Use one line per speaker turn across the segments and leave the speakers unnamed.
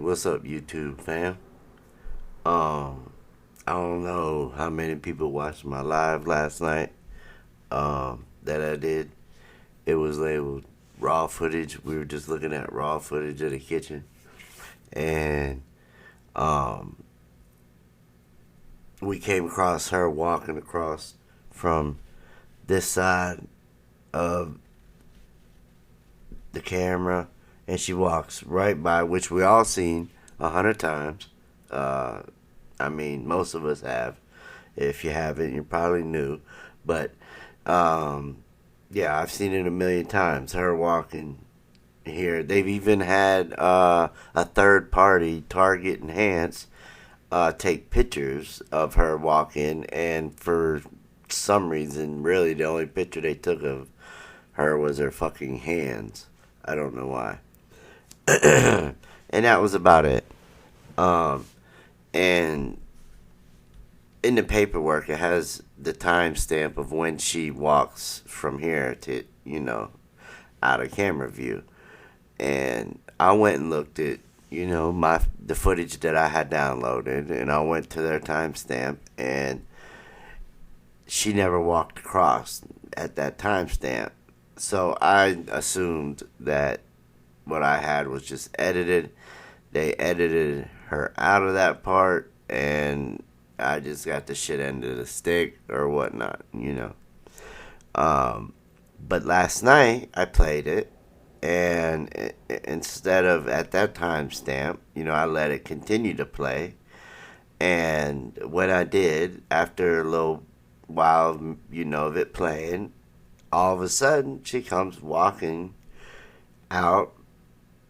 what's up, YouTube fam? Um, I don't know how many people watched my live last night. That I did. It was labeled raw footage. We were just looking at raw footage of the kitchen, and um, we came across her walking across from this side of the camera, and she walks right by, which we all seen 100 times. Uh, I mean, most of us have. If you haven't, you're probably new. But um, yeah, I've seen it a million times. Her walking here. They've even had a third party, Target Enhance, take pictures of her walking, and for some reason, really, the only picture they took of her was her fucking hands. I don't know why. And that was about it. Um, and in the paperwork, it has the timestamp of when she walks from here to, out of camera view. And I went and looked at, the footage that I had downloaded, and I went to their timestamp, and she never walked across at that timestamp. So I assumed that what I had was just edited. They edited her out of that part, and I just got the shit end of the stick or whatnot. But last night I played it, and instead of at that timestamp, I let it continue to play. And when I did, after a little while, of it playing, all of a sudden she comes walking out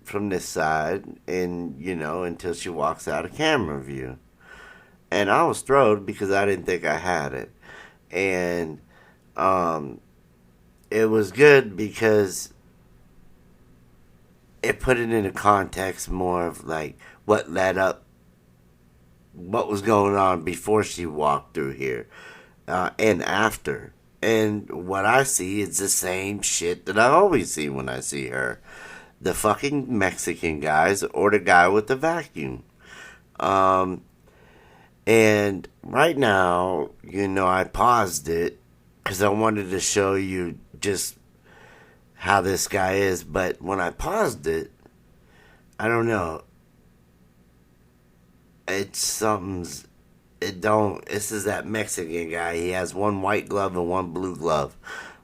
from this side, and until she walks out of camera view. And I was thrilled because I didn't think I had it. And it was good because it put it into context more of like what led up, what was going on before she walked through here, and after. And what I see is the same shit that I always see when I see her. The fucking Mexican guys or the guy with the vacuum. And right now, I paused it because I wanted to show you just how this guy is. But when I paused it, I don't know. This is that Mexican guy. He has one white glove and one blue glove.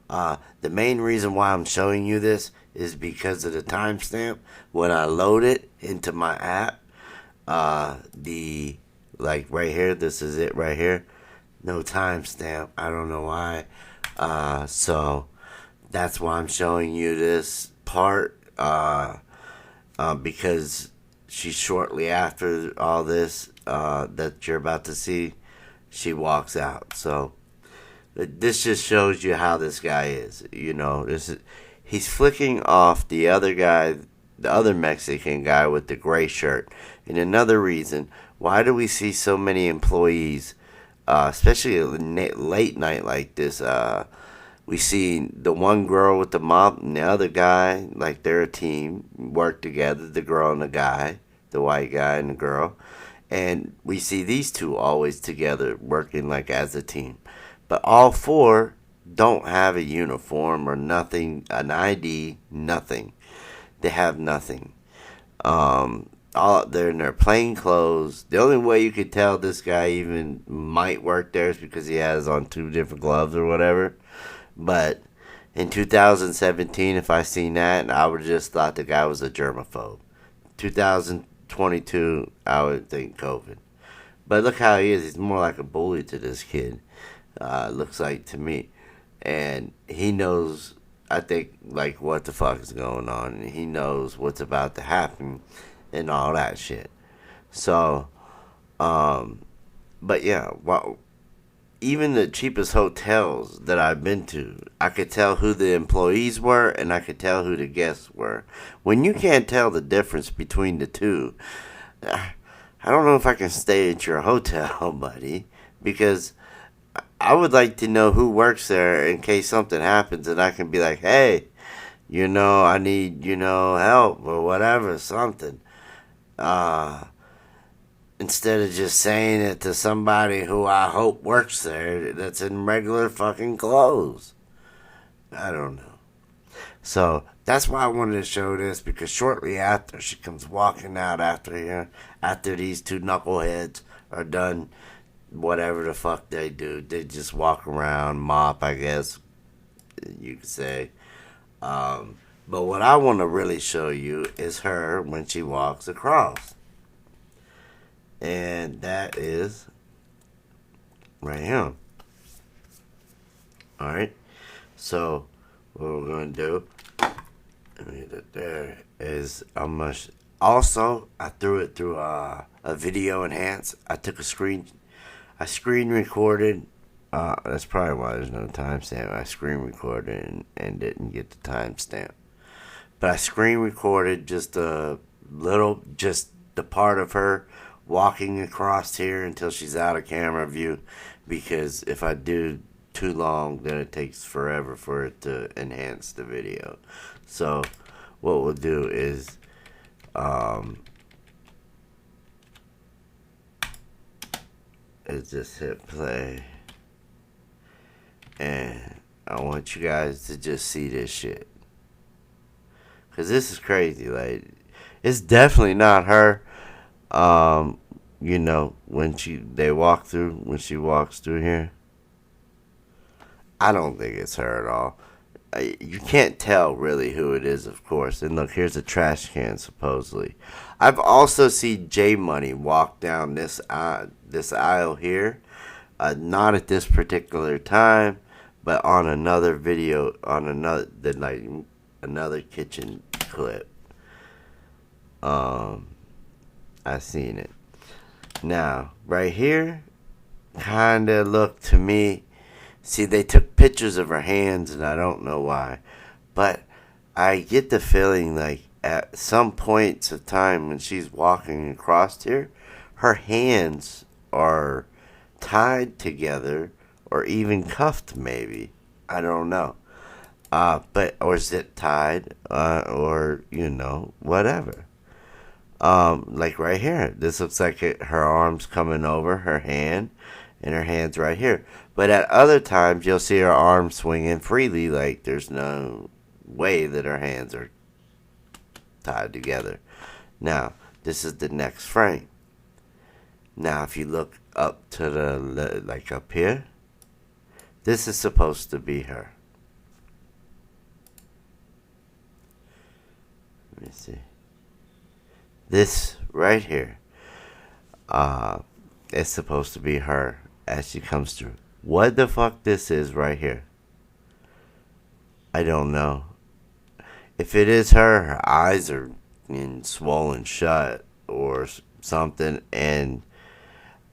The main reason why I'm showing you this is because of the timestamp. When I load it into my app, right here, this is it right here. No timestamp. I don't know why. So that's why I'm showing you this part. Because she's shortly after all this that you're about to see, she walks out. So this just shows you how this guy is. He's flicking off the other guy, the other Mexican guy with the gray shirt. And another reason, why do we see so many employees, especially late night like this? We see the one girl with the mop and the other guy, like they're a team, work together, the girl and the guy, the white guy and the girl. And we see these two always together working like as a team. But all four don't have a uniform or nothing, an ID, nothing. They have nothing. They're in their plain clothes. The only way you could tell this guy even might work there is because he has on two different gloves or whatever. But in 2017, if I seen that, I would have just thought the guy was a germaphobe. 2022, I would think COVID. But look how he is. He's more like a bully to this kid. Looks like to me. And he knows, I think, like, what the fuck is going on. And he knows what's about to happen and all that shit. So, but yeah, even the cheapest hotels that I've been to, I could tell who the employees were and I could tell who the guests were. When you can't tell the difference between the two, I don't know if I can stay at your hotel, buddy, because I would like to know who works there in case something happens and I can be like, hey, I need, help or whatever, something. Uh, instead of just saying it to somebody who I hope works there that's in regular fucking clothes. I don't know. So that's why I wanted to show this, because shortly after she comes walking out after here, after these two knuckleheads are done whatever the fuck they do. They just walk around, mop, I guess you could say. But what I want to really show you is her when she walks across. And that is right here. Alright. So what we're going to do, let me get it there, is also, I threw it through a video enhance. I screen recorded. That's probably why there's no timestamp. I screen recorded and didn't get the timestamp. But I screen recorded just the part of her walking across here until she's out of camera view, because if I do too long, then it takes forever for it to enhance the video. So what we'll do is just hit play, and I want you guys to just see this shit, cause this is crazy. Like, it's definitely not her. You know, when she walks through here, I don't think it's her at all. You can't tell really who it is, of course. And look, here's a trash can, supposedly. I've also seen J Money walk down this aisle here, not at this particular time, but on another video, on another kitchen clip. I seen it. Now, right here, kinda looked to me. See, they took pictures of her hands, and I don't know why. But I get the feeling like at some points of time when she's walking across here, her hands are tied together or even cuffed, maybe. I don't know. Or zip tied, or, whatever. Like right here. This looks like her arms coming over her hand, and her hand's right here. But at other times, you'll see her arms swinging freely, like there's no way that her hands are tied together. Now, this is the next frame. Now, if you look up to like up here, this is supposed to be her. Let me see. This right here, is supposed to be her as she comes through. What the fuck this is right here, I don't know. If it is her, her eyes are swollen shut or something, and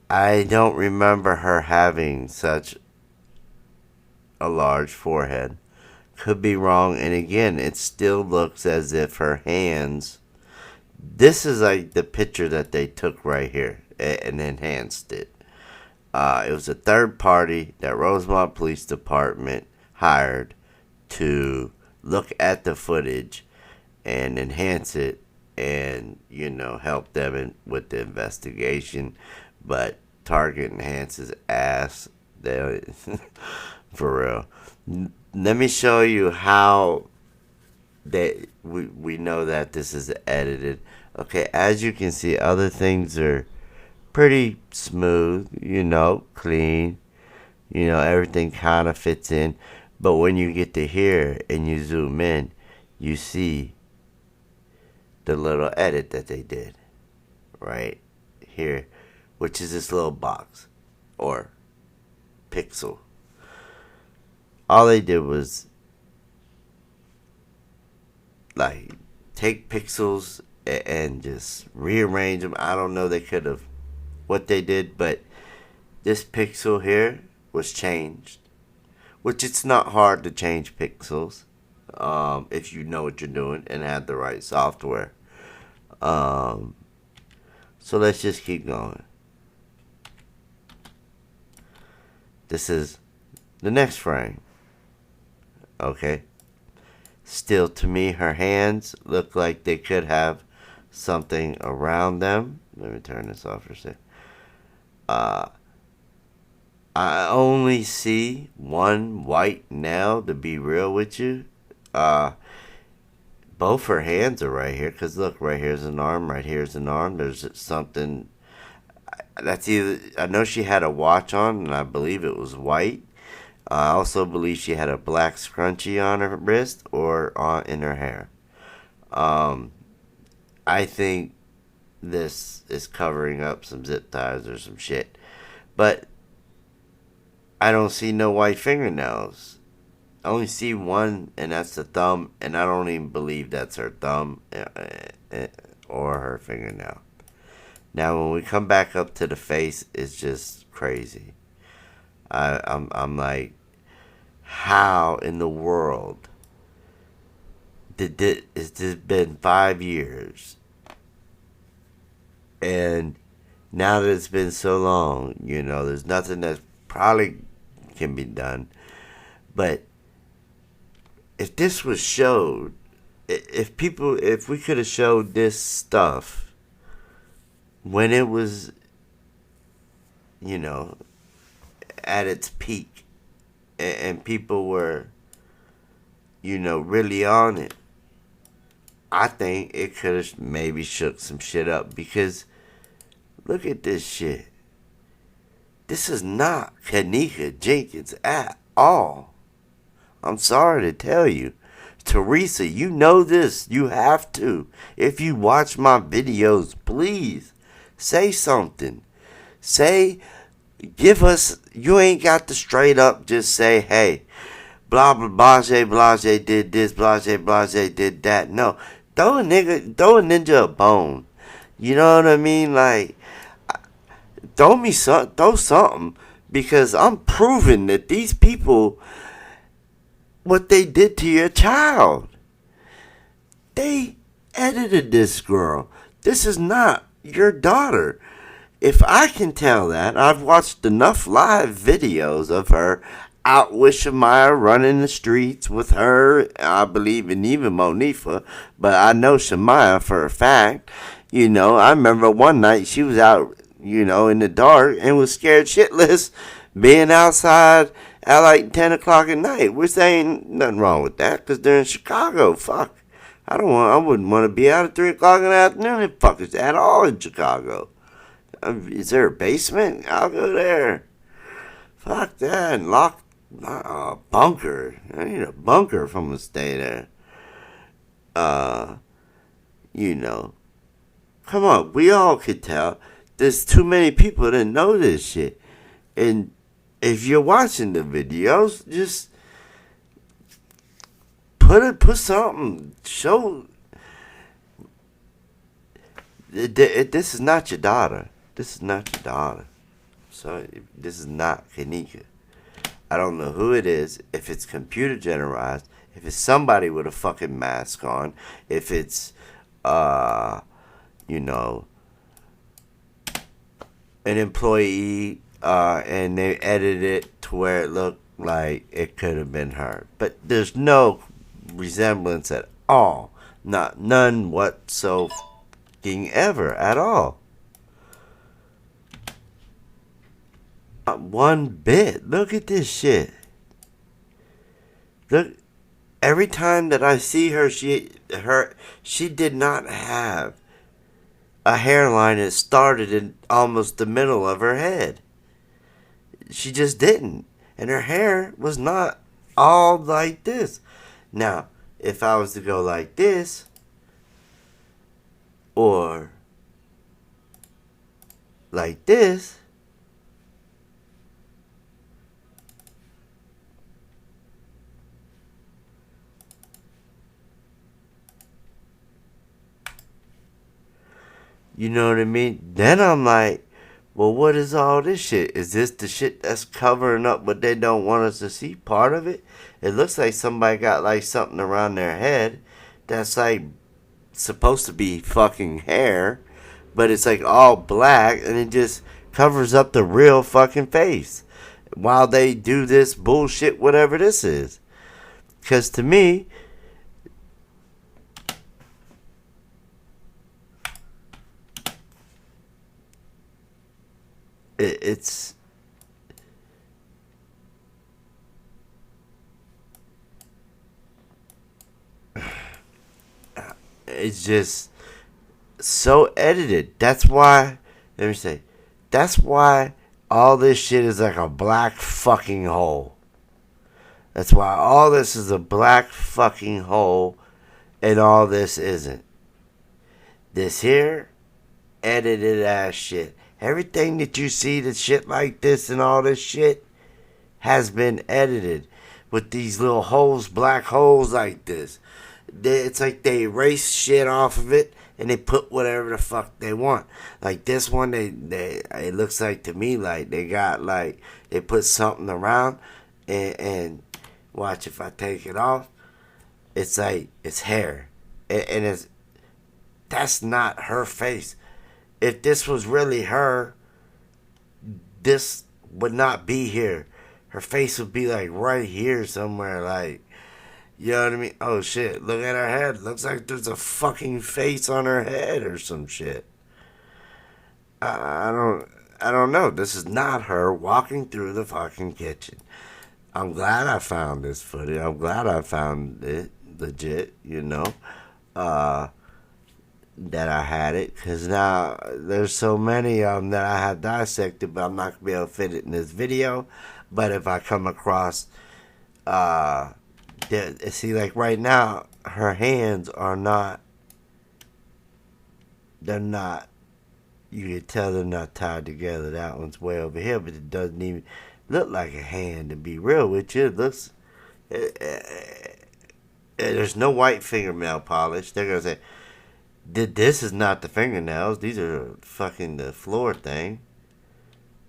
I don't remember her having such a large forehead. Could be wrong, and again, it still looks as if her hands. This is like the picture that they took right here and enhanced it. It was a third party that Rosemont Police Department hired to look at the footage and enhance it and, help them with the investigation. But Target enhances ass. For real. Let me show you how we know that this is edited. Okay, as you can see, other things are pretty smooth, clean. Everything kind of fits in. But when you get to here and you zoom in, you see the little edit that they did right here, which is this little box or pixel. All they did was like take pixels and just rearrange them. I don't know, they could have what they did, but this pixel here was changed, which it's not hard to change pixels if you know what you're doing and have the right software. So let's just keep going. This is the next frame. Okay. Still, to me, her hands look like they could have something around them. Let me turn this off for a second. I only see one white nail, to be real with you. Both her hands are right here, because look, right here's an arm, right here's an arm. There's something that's either, I know she had a watch on, and I believe it was white. I also believe she had a black scrunchie on her wrist or in her hair. I think this is covering up some zip ties or some shit. But I don't see no white fingernails. I only see one, and that's the thumb, and I don't even believe that's her thumb or her fingernail. Now, when we come back up to the face, it's just crazy. I'm like, how in the world has this been 5 years? And now that it's been so long, there's nothing that probably can be done. But if this was showed, if we could have showed this stuff when it was, at its peak, and people were, really on it, I think it could have maybe shook some shit up. Because look at this shit. This is not Kenneka Jenkins at all. I'm sorry to tell you. Teresa, you know this. You have to. If you watch my videos, please say something. Give us, you ain't got to straight up just say, hey, blah, blah, blase, did this, blase, did that. No. Throw a ninja a bone. You know what I mean? Like, throw something. Because I'm proving that these people, what they did to your child. They edited this girl. This is not your daughter. If I can tell that, I've watched enough live videos of her out with Shemaya running the streets with her, I believe, and even Monifa, but I know Shemaya for a fact. I remember one night she was out, in the dark and was scared shitless being outside at like 10 o'clock at night. We're saying nothing wrong with that because they're in Chicago. Fuck. I wouldn't want to be out at 3 o'clock in the afternoon if fuckers at all in Chicago. Is there a basement? I'll go there. Fuck that. And lock a bunker. I need a bunker if I'm going to stay there. Come on. We all could tell. There's too many people that know this shit. And if you're watching the videos, just put something. Show. This is not your daughter. This is not your daughter. So this is not Kenneka. I don't know who it is. If it's computer generalized, if it's somebody with a fucking mask on, if it's an employee, and they edited it to where it looked like it could have been her. But there's no resemblance at all. None whatsoever ever at all. Not one bit. Look at this shit. Look, every time that I see her, she did not have a hairline that started in almost the middle of her head. She just didn't. And her hair was not all like this. Now, if I was to go like this, or like this, you know what I mean? Then I'm like, well, what is all this shit? Is this the shit that's covering up what they don't want us to see? Part of it? It looks like somebody got like something around their head that's like supposed to be fucking hair, but it's like all black and it just covers up the real fucking face while they do this bullshit, whatever this is. Because to me, it's it's just so edited. That's why. Let me say. That's why all this shit is like a black fucking hole. That's why all this is a black fucking hole, and all this isn't. This here, edited ass shit. Everything that you see, the shit like this and all this shit, has been edited with these little holes, black holes like this. It's like they erase shit off of it and they put whatever the fuck they want. Like this one, it looks like to me like they got like they put something around and watch if I take it off. It's like it's hair, and that's not her face. If this was really her, this would not be here. Her face would be like right here somewhere, like, you know what I mean? Oh shit, look at her head. Looks like there's a fucking face on her head or some shit. I don't know. This is not her walking through the fucking kitchen. I'm glad I found this footage. I'm glad I found it legit, you know. That I had it, because now there's so many of them that I have dissected, but I'm not going to be able to fit it in this video. But if I come across, see, like right now, her hands are not, they're not, you can tell they're not tied together. That one's way over here, but it doesn't even look like a hand, to be real with you. It looks, there's no white fingernail polish. They're going to say, this is not the fingernails. These are fucking the floor thing.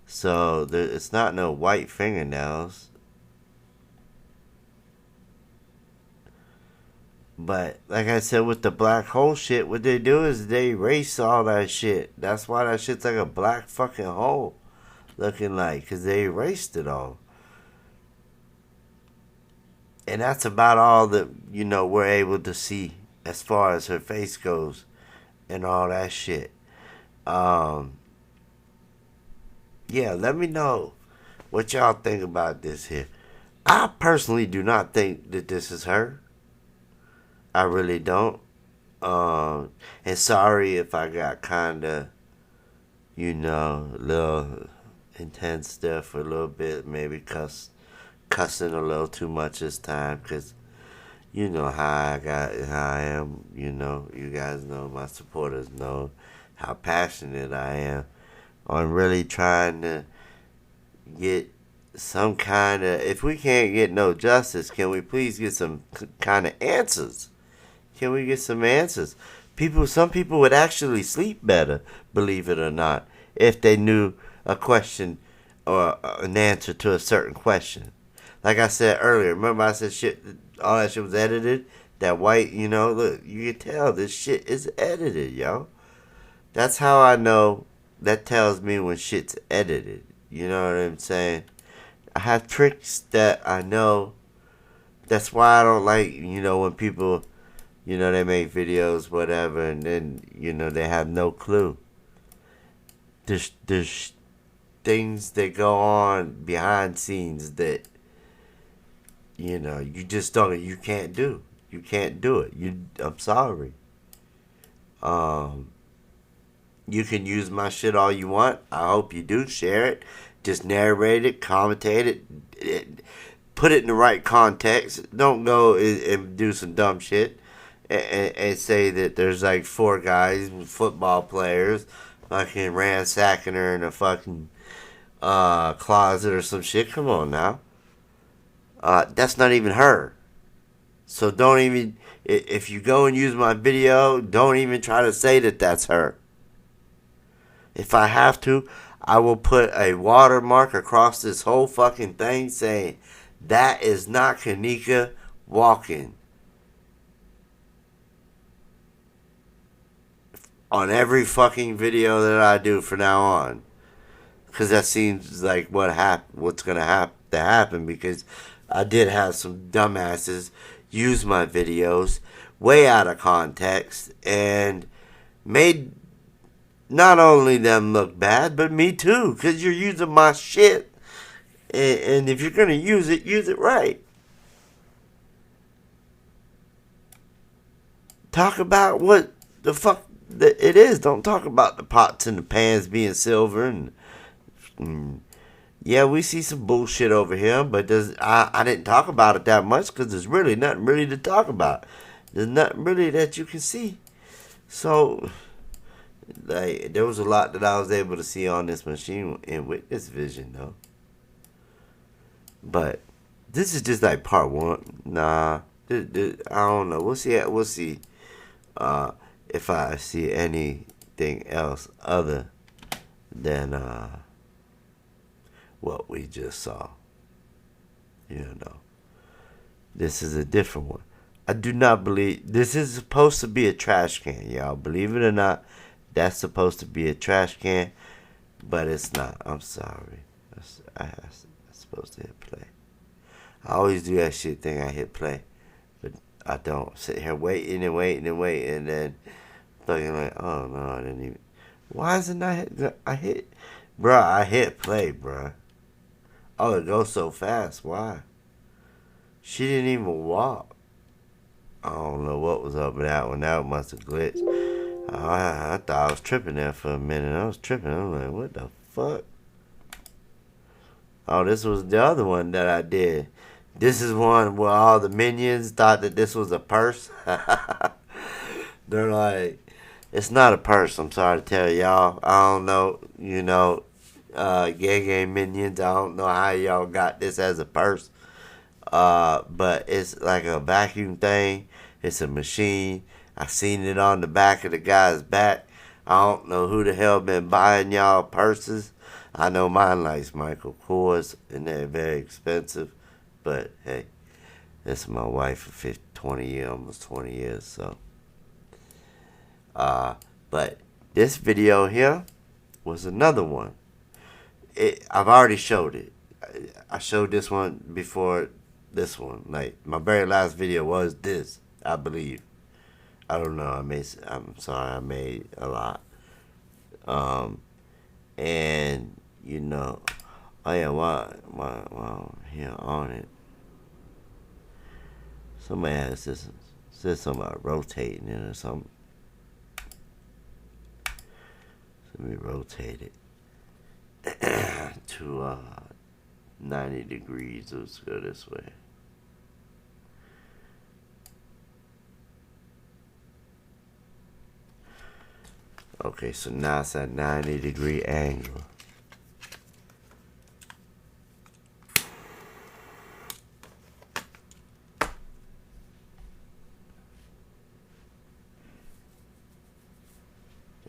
So it's not no white fingernails. But like I said, with the black hole shit, what they do is they erase all that shit. That's why that shit's like a black fucking hole looking like, because they erased it all. And that's about all that, you know, we're able to see as far as her face goes and all that shit. Yeah, let me know what y'all think about this here. I personally do not think that this is her. I really don't. And sorry if I got kind of, you know, a little intense there for a little bit. Maybe cussing a little too much this time, because you know how I am. You know, you guys know, my supporters know how passionate I am on really trying to get some kind of. If we can't get no justice, can we please get some kind of answers? Can we get some answers? Some people would actually sleep better, believe it or not, if they knew a question or an answer to a certain question. Like I said earlier, remember I said shit, all that shit was edited? That white, you know, look, you can tell this shit is edited, yo. That's how I know. That tells me when shit's edited. You know what I'm saying? I have tricks that I know. That's why I don't like, you know, when people, you know, they make videos, whatever, and then, you know, they have no clue. There's things that go on behind scenes that, you know, you just don't, you can't do. You can't do it. I'm sorry. You can use my shit all you want. I hope you do. Share it. Just narrate it, commentate it, put it in the right context. Don't go and do some dumb shit and say that there's like 4 guys, football players, fucking ransacking her in a fucking closet or some shit. Come on now. That's not even her. So don't even, if you go and use my video, don't even try to say that that's her. If I have to, I will put a watermark across this whole fucking thing saying, that is not Kenneka walking. On every fucking video that I do from now on. Because that seems like what's going to happen, because I did have some dumbasses use my videos way out of context and made not only them look bad, but me too, because you're using my shit. And if you're going to use it right. Talk about what the fuck it is. Don't talk about the pots and the pans being silver. And yeah, we see some bullshit over here, but I didn't talk about it that much because there's really nothing really to talk about. There's nothing really that you can see. So, like, there was a lot that I was able to see on this machine and with this vision, though. But this is just like part one. Nah, I don't know. We'll see. We'll see if I see anything else other than what we just saw. You know, this is a different one. I do not believe this is supposed to be a trash can, y'all. Believe it or not, that's supposed to be a trash can, but it's not. I'm sorry. I'm supposed to hit play. I always do that shit thing. I hit play, but I don't. Sit here waiting and waiting and waiting, and then thinking like, oh no, I didn't even. Why isn't I hit? I hit, bruh. I hit play, bruh. Oh, it goes so fast. Why? She didn't even walk. I don't know what was up with that one. That must have glitched. I thought I was tripping there for a minute. I was tripping. I'm like, what the fuck? Oh, this was the other one that I did. This is one where all the minions thought that this was a purse. They're like, it's not a purse. I'm sorry to tell y'all. I don't know, gay minions. I don't know how y'all got this as a purse. But it's like a vacuum thing. It's a machine. I seen it on the back of the guy's back. I don't know who the hell been buying y'all purses. I know mine likes Michael Kors, and they're very expensive. But hey, this is my wife for 20 years, almost 20 years. So, but this video here was another one. I've already showed it. I showed this one before this one. Like, my very last video was this, I believe. I don't know. I'm sorry. I made a lot. And oh yeah, while here on it, somebody has this said something about rotating it or something. Let me rotate it to 90 degrees. Let's go this way. Okay, so now it's at 90-degree angle.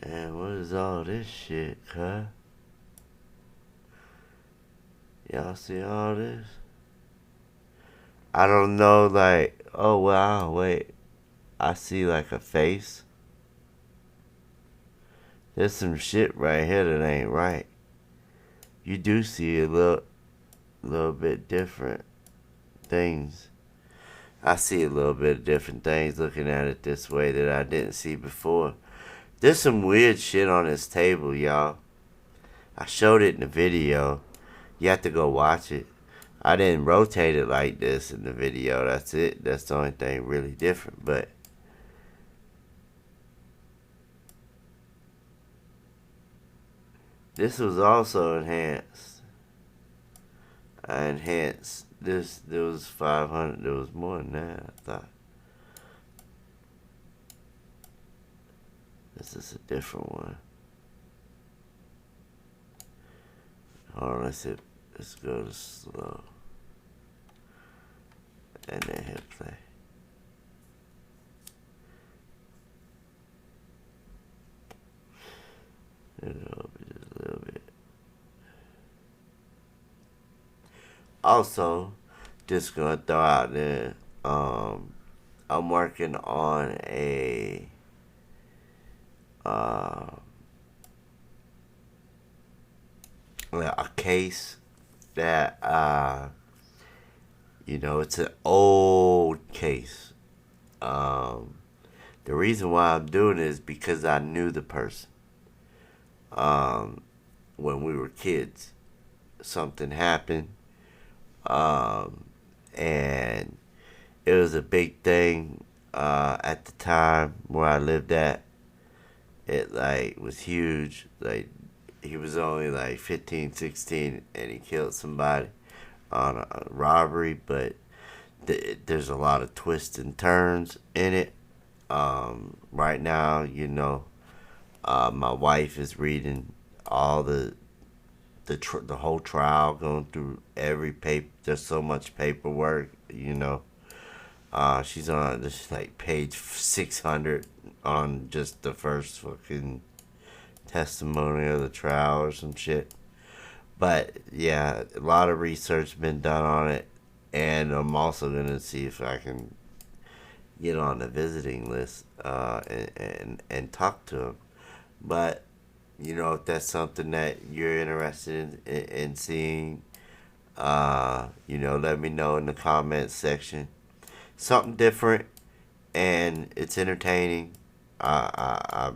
Damn, what is all this shit, huh? Y'all see all this? I don't know, like, oh wow, wait. I see like a face. There's some shit right here that ain't right. You do see a little bit different things. I see a little bit of different things looking at it this way that I didn't see before. There's some weird shit on this table, y'all. I showed it in the video. You have to go watch it. I didn't rotate it like this in the video. That's it. That's the only thing really different. But this was also enhanced. I enhanced this. There was 500. There was more than that, I thought. This is a different one. Hold on, let's go to slow. And then hit play. Just a little bit. Also, just gonna throw out there, I'm working on a case that it's an old case. The reason why I'm doing it is because I knew the person. um, when we were kids. Something happened, um, and it was a big thing at the time where I lived at. It like was huge. Like he was only like 15, 16, and he killed somebody on a robbery, but there's a lot of twists and turns in it. Right now, my wife is reading all the whole trial, going through every paper. There's so much paperwork. She's on this like page 600 on just the first fucking testimony of the trial or some shit. But yeah, a lot of research been done on it, and I'm also gonna see if I can get on the visiting list and talk to him. But if that's something that you're interested in seeing, let me know in the comments section. Something different, and it's entertaining. I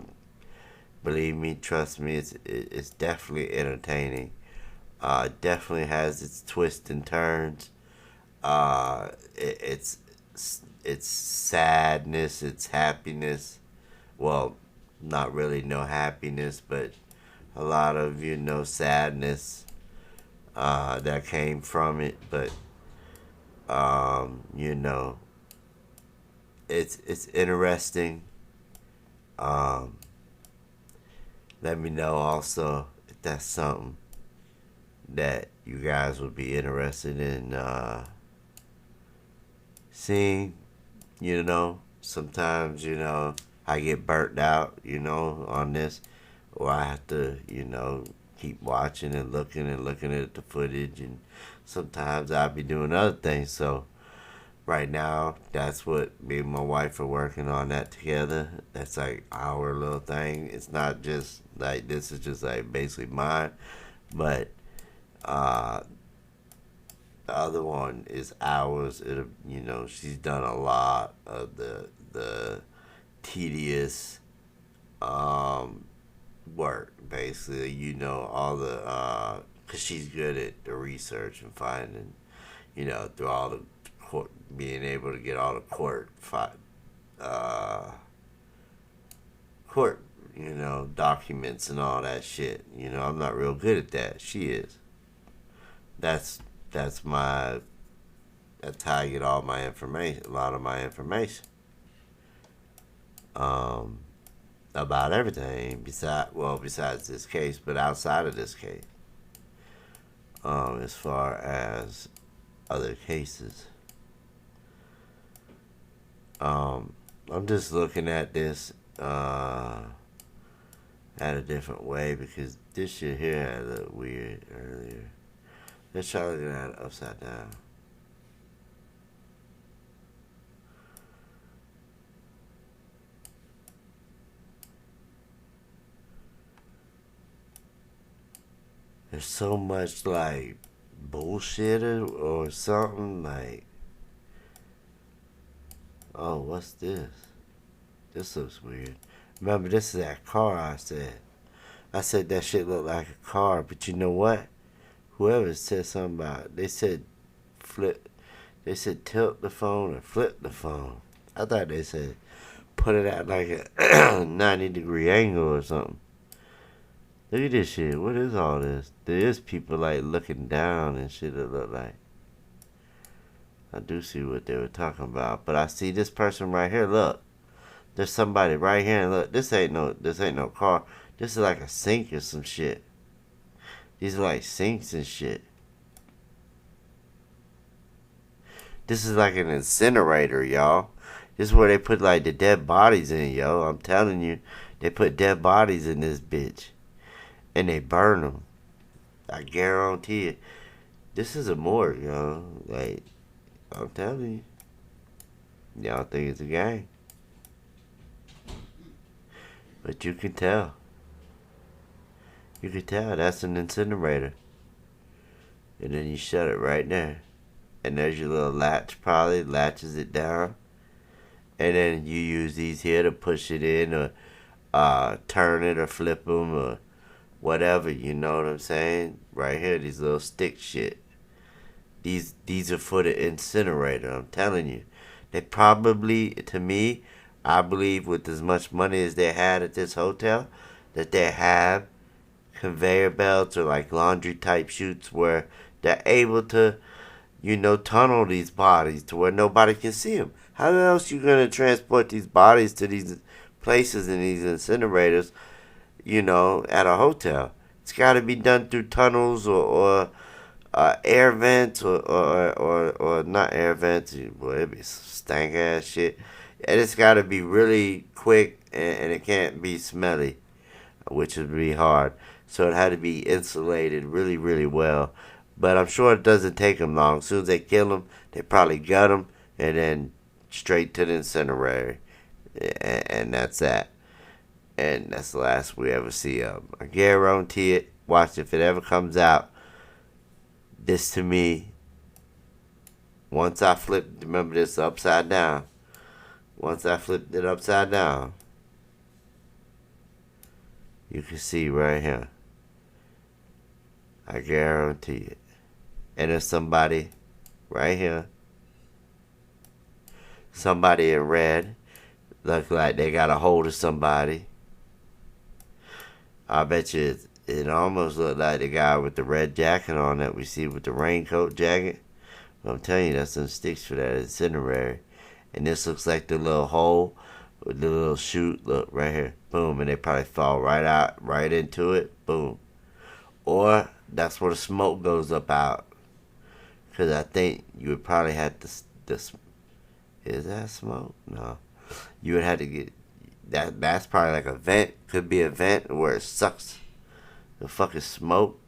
believe me, trust me, it's definitely entertaining. Definitely has its twists and turns. It's sadness, it's happiness. Well, not really no happiness, but a lot of sadness that came from it. But you know, it's interesting. Um, Let me know also if that's something that you guys would be interested in seeing. Sometimes I get burnt out on this, or I have to keep watching and looking at the footage, and sometimes I'll be doing other things. So right now, that's what me and my wife are working on that together. That's like our little thing. It's not just like this is just like basically mine, but uh, the other one is ours. She's done a lot of the tedious um, work, basically. All the because she's good at the research and finding, through all the court, being able to get all the uh, court, documents and all that shit. I'm not real good at that. She is. That's that's my that's how I get all my information. A lot of my information. Um, about everything besides this case, but outside of this case. As far as other cases. I'm just looking at this at a different way because this shit here had a little weird earlier. Let's try looking at it upside down. There's so much like bullshit or something like, oh, what's this? This looks weird. Remember, this is that car I said. I said that shit looked like a car, but you know what? Whoever said something about it, they said tilt the phone or flip the phone. I thought they said put it at like a 90-degree angle or something. Look at this shit. What is all this? There is people like looking down and shit that look like. I do see what they were talking about. But I see this person right here. Look. There's somebody right here, and look, this ain't no car. This is like a sink or some shit. These are like sinks and shit. This is like an incinerator, y'all. This is where they put like the dead bodies in, yo. I'm telling you, they put dead bodies in this bitch, and they burn them. I guarantee it. This is a morgue, yo. Like, I'm telling you, y'all think it's a game. But you can tell. You can tell that's an incinerator. And then you shut it right there. And there's your little latch, probably latches it down. And then you use these here to push it in or turn it or flip them or whatever, you know what I'm saying? Right here, these little stick shit. These are for the incinerator, I'm telling you. They probably, to me, I believe with as much money as they had at this hotel, that they have conveyor belts or like laundry type chutes where they're able to, tunnel these bodies to where nobody can see them. How else you gonna transport these bodies to these places in these incinerators, at a hotel? It's got to be done through tunnels or air vents or not air vents. Boy, it'd be stank ass shit. And it's got to be really quick and it can't be smelly, which would be hard. So it had to be insulated really, really well. But I'm sure it doesn't take them long. As soon as they kill them, they probably gut them and then straight to the incinerator. And that's that. And that's the last we ever see of them. I guarantee it. Watch if it ever comes out. This to me, once I flipped, remember this upside down. Once I flipped it upside down, you can see right here. I guarantee it. And there's somebody right here. Somebody in red. Look like they got a hold of somebody. I bet you it almost looked like the guy with the red jacket on that we see with the raincoat jacket. But I'm telling you, that's some sticks for that incinerator. And this looks like the little hole with the little chute. Look, right here. Boom. And they probably fall right out, right into it. Boom. Or that's where the smoke goes up out. Because I think you would probably have to... Is that smoke? No. You would have to get... That's probably like a vent. Could be a vent where it sucks the fucking smoke.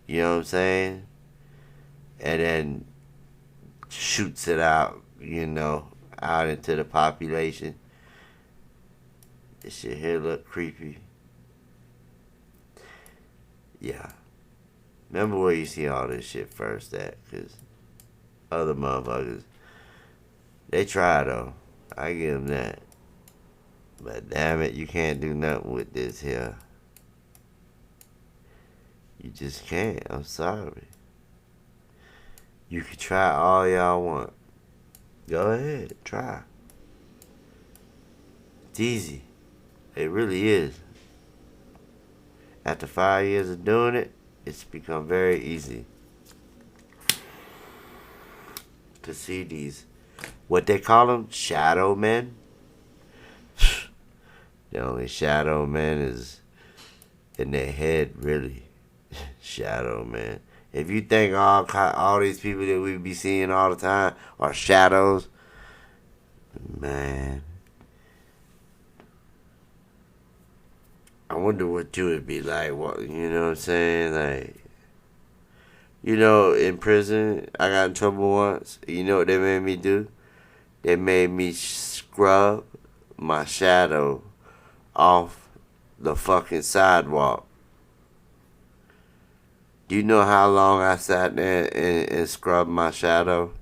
You know what I'm saying? And then shoots it out, out into the population. This shit here look creepy. Yeah. Remember where you see all this shit first at, because other motherfuckers, they try though. I give them that. But damn it, you can't do nothing with this here. You just can't. I'm sorry. You can try all y'all want. Go ahead, try. It's easy. It really is. After 5 years of doing it, it's become very easy to see these, what they call them, shadow men. The only shadow man is in their head, really. Shadow man. If you think all these people that we be seeing all the time are shadows, man, I wonder what you would be like. What, you know what I'm saying? Like, in prison, I got in trouble once. You know what they made me do? They made me scrub my shadow off the fucking sidewalk. Do you know how long I sat there and scrubbed my shadow?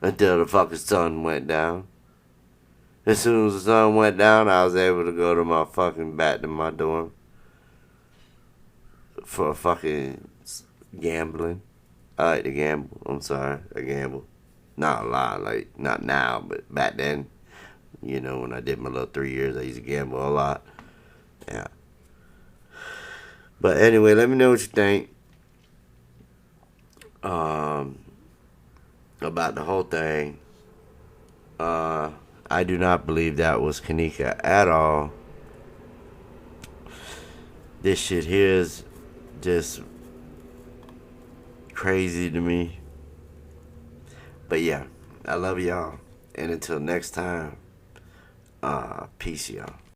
Until the fucking sun went down. As soon as the sun went down, I was able to go to back to my dorm for fucking gambling. I like to gamble. I'm sorry, I gamble. Not a lot, like, not now, but back then, when I did my little 3 years, I used to gamble a lot. Yeah. But anyway, let me know what you think about the whole thing. I do not believe that was Kenneka at all. This shit here is just crazy to me. But yeah, I love y'all. And until next time, peace, y'all.